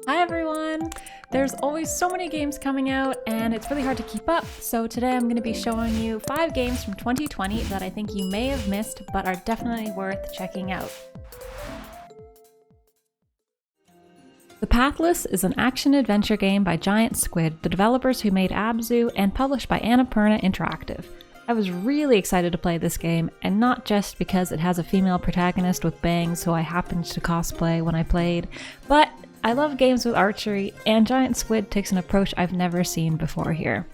Hi everyone! There's always so many games coming out and it's really hard to keep up, so today I'm going to be showing you 5 games from 2020 that I think you may have missed but are definitely worth checking out. The Pathless is an action-adventure game by Giant Squid, the developers who made Abzu, and published by Annapurna Interactive. I was really excited to play this game, and not just because it has a female protagonist with bangs who I happened to cosplay when I played, but I love games with archery, and Giant Squid takes an approach I've never seen before here.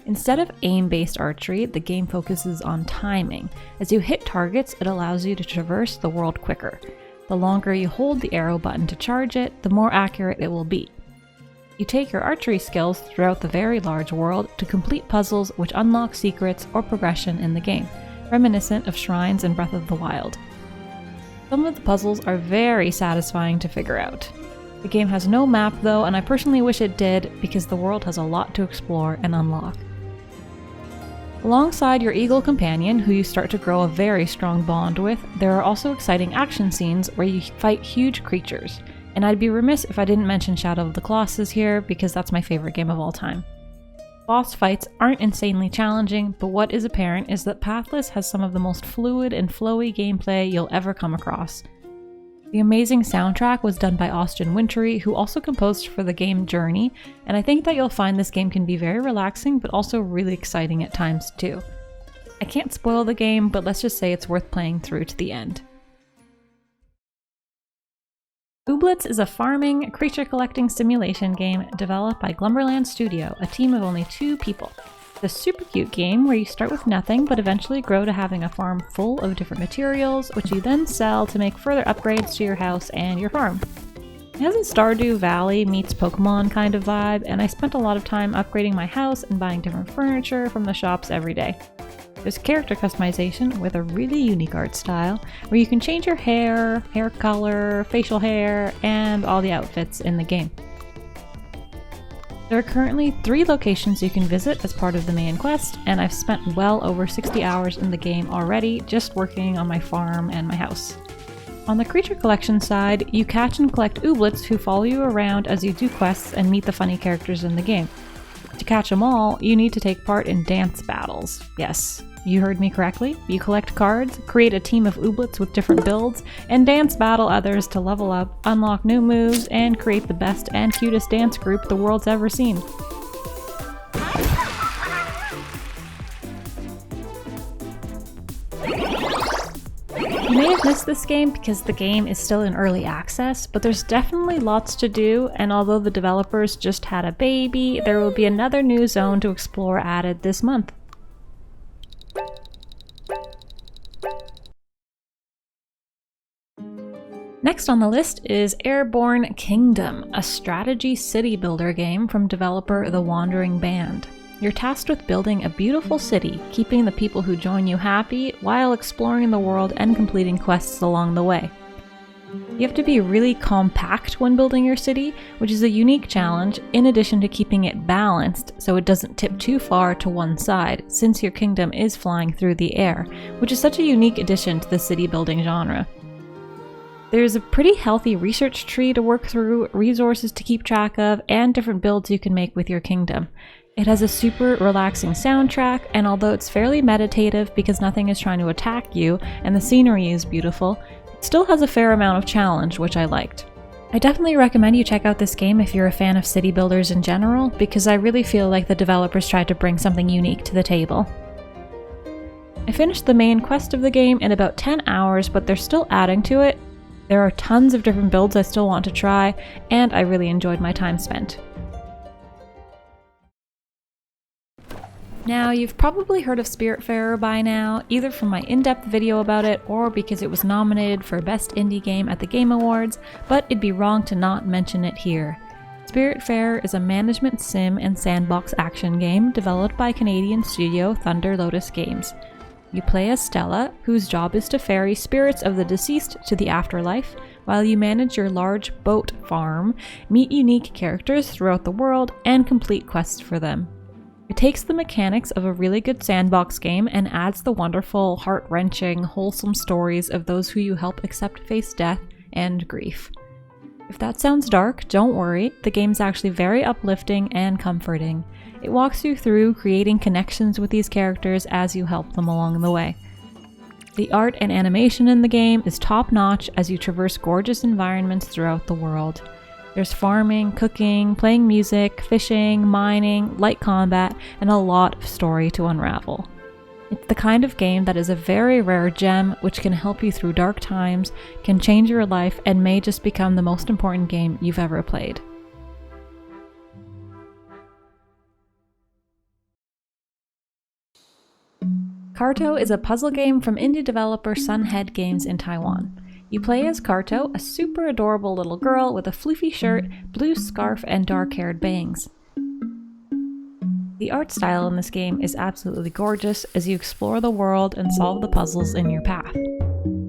Instead of aim-based archery, the game focuses on timing. As you hit targets, it allows you to traverse the world quicker. The longer you hold the arrow button to charge it, the more accurate it will be. You take your archery skills throughout the very large world to complete puzzles which unlock secrets or progression in the game, reminiscent of shrines in Breath of the Wild. Some of the puzzles are very satisfying to figure out. The game has no map though, and I personally wish it did because the world has a lot to explore and unlock. Alongside your eagle companion, who you start to grow a very strong bond with, there are also exciting action scenes where you fight huge creatures. And I'd be remiss if I didn't mention Shadow of the Colossus here, because that's my favorite game of all time. Boss fights aren't insanely challenging, but what is apparent is that Pathless has some of the most fluid and flowy gameplay you'll ever come across. The amazing soundtrack was done by Austin Wintory, who also composed for the game Journey, and I think that you'll find this game can be very relaxing but also really exciting at times too. I can't spoil the game, but let's just say it's worth playing through to the end. Ooblets is a farming, creature-collecting simulation game developed by Glumberland Studio, a team of only 2 people. It's a super cute game where you start with nothing but eventually grow to having a farm full of different materials, which you then sell to make further upgrades to your house and your farm. It has a Stardew Valley meets Pokemon kind of vibe, and I spent a lot of time upgrading my house and buying different furniture from the shops every day. There's character customization with a really unique art style, where you can change your hair color, facial hair, and all the outfits in the game. There are currently 3 locations you can visit as part of the main quest, and I've spent well over 60 hours in the game already just working on my farm and my house. On the creature collection side, you catch and collect ooblets who follow you around as you do quests and meet the funny characters in the game. To catch them all, you need to take part in dance battles. Yes, you heard me correctly. You collect cards, create a team of ooblets with different builds, and dance battle others to level up, unlock new moves, and create the best and cutest dance group the world's ever seen. You may have missed this game because the game is still in early access, but there's definitely lots to do, and although the developers just had a baby, there will be another new zone to explore added this month. Next on the list is Airborne Kingdom, a strategy city builder game from developer The Wandering Band. You're tasked with building a beautiful city, keeping the people who join you happy while exploring the world and completing quests along the way. You have to be really compact when building your city, which is a unique challenge, in addition to keeping it balanced so it doesn't tip too far to one side, since your kingdom is flying through the air, which is such a unique addition to the city building genre. There's a pretty healthy research tree to work through, resources to keep track of, and different builds you can make with your kingdom. It has a super relaxing soundtrack, and although it's fairly meditative because nothing is trying to attack you and the scenery is beautiful, it still has a fair amount of challenge, which I liked. I definitely recommend you check out this game if you're a fan of city builders in general, because I really feel like the developers tried to bring something unique to the table. I finished the main quest of the game in about 10 hours, but they're still adding to it. There are tons of different builds I still want to try, and I really enjoyed my time spent. Now, you've probably heard of Spiritfarer by now, either from my in-depth video about it or because it was nominated for Best Indie Game at the Game Awards, but it'd be wrong to not mention it here. Spiritfarer is a management sim and sandbox action game developed by Canadian studio Thunder Lotus Games. You play as Stella, whose job is to ferry spirits of the deceased to the afterlife, while you manage your large boat farm, meet unique characters throughout the world, and complete quests for them. It takes the mechanics of a really good sandbox game and adds the wonderful, heart-wrenching, wholesome stories of those who you help accept face death and grief. If that sounds dark, don't worry, the game's actually very uplifting and comforting. It walks you through creating connections with these characters as you help them along the way. The art and animation in the game is top-notch as you traverse gorgeous environments throughout the world. There's farming, cooking, playing music, fishing, mining, light combat, and a lot of story to unravel. It's the kind of game that is a very rare gem which can help you through dark times, can change your life, and may just become the most important game you've ever played. Carto is a puzzle game from indie developer Sunhead Games in Taiwan. You play as Carto, a super adorable little girl with a floofy shirt, blue scarf, and dark-haired bangs. The art style in this game is absolutely gorgeous as you explore the world and solve the puzzles in your path.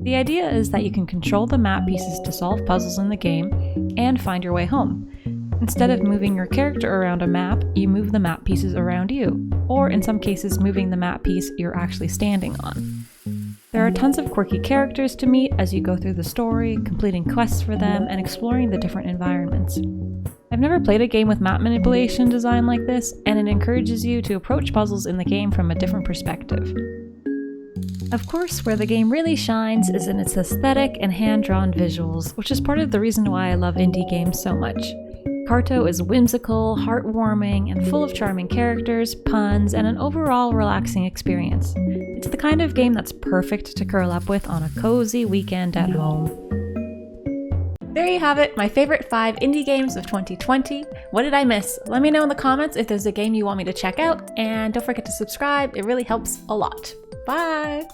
The idea is that you can control the map pieces to solve puzzles in the game and find your way home. Instead of moving your character around a map, you move the map pieces around you, or in some cases moving the map piece you're actually standing on. There are tons of quirky characters to meet as you go through the story, completing quests for them, and exploring the different environments. I've never played a game with map manipulation design like this, and it encourages you to approach puzzles in the game from a different perspective. Of course, where the game really shines is in its aesthetic and hand-drawn visuals, which is part of the reason why I love indie games so much. Carto is whimsical, heartwarming, and full of charming characters, puns, and an overall relaxing experience. It's the kind of game that's perfect to curl up with on a cozy weekend at home. There you have it, my favorite 5 indie games of 2020. What did I miss? Let me know in the comments if there's a game you want me to check out, and don't forget to subscribe, it really helps a lot. Bye!